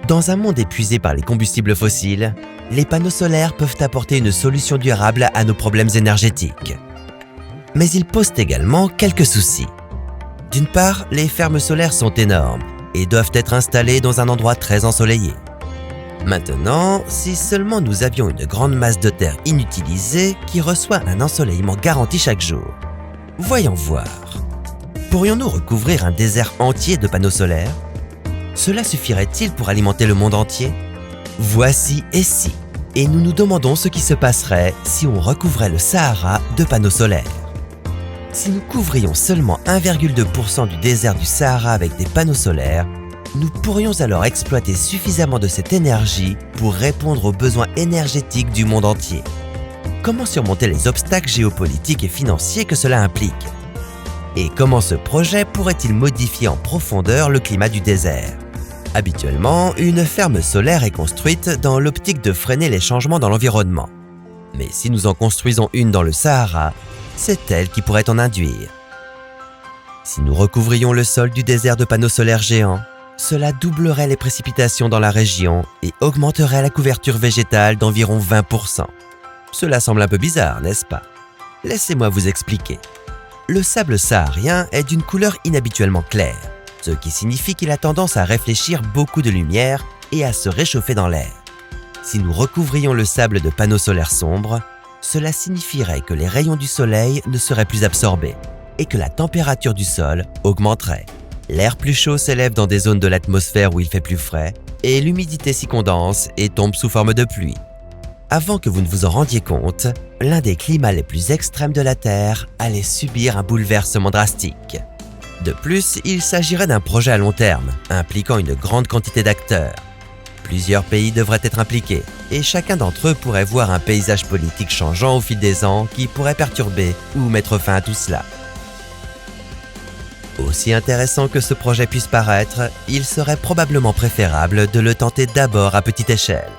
Dans un monde épuisé par les combustibles fossiles, les panneaux solaires peuvent apporter une solution durable à nos problèmes énergétiques. Mais ils posent également quelques soucis. D'une part, les fermes solaires sont énormes et doivent être installées dans un endroit très ensoleillé. Maintenant, si seulement nous avions une grande masse de terre inutilisée qui reçoit un ensoleillement garanti chaque jour. Voyons voir. Pourrions-nous recouvrir un désert entier de panneaux solaires? Cela suffirait-il pour alimenter le monde entier? Voici et si, et nous nous demandons ce qui se passerait si on recouvrait le Sahara de panneaux solaires. Si nous couvrions seulement 1,2% du désert du Sahara avec des panneaux solaires, nous pourrions alors exploiter suffisamment de cette énergie pour répondre aux besoins énergétiques du monde entier. Comment surmonter les obstacles géopolitiques et financiers que cela implique? Et comment ce projet pourrait-il modifier en profondeur le climat du désert? Habituellement, une ferme solaire est construite dans l'optique de freiner les changements dans l'environnement. Mais si nous en construisons une dans le Sahara, c'est elle qui pourrait en induire. Si nous recouvrions le sol du désert de panneaux solaires géants, cela doublerait les précipitations dans la région et augmenterait la couverture végétale d'environ 20%. Cela semble un peu bizarre, n'est-ce pas? Laissez-moi vous expliquer. Le sable saharien est d'une couleur inhabituellement claire, ce qui signifie qu'il a tendance à réfléchir beaucoup de lumière et à se réchauffer dans l'air. Si nous recouvrions le sable de panneaux solaires sombres, cela signifierait que les rayons du soleil ne seraient plus absorbés et que la température du sol augmenterait. L'air plus chaud s'élève dans des zones de l'atmosphère où il fait plus frais et l'humidité s'y condense et tombe sous forme de pluie. Avant que vous ne vous en rendiez compte, l'un des climats les plus extrêmes de la Terre allait subir un bouleversement drastique. De plus, il s'agirait d'un projet à long terme, impliquant une grande quantité d'acteurs. Plusieurs pays devraient être impliqués, et chacun d'entre eux pourrait voir un paysage politique changeant au fil des ans qui pourrait perturber ou mettre fin à tout cela. Aussi intéressant que ce projet puisse paraître, il serait probablement préférable de le tenter d'abord à petite échelle.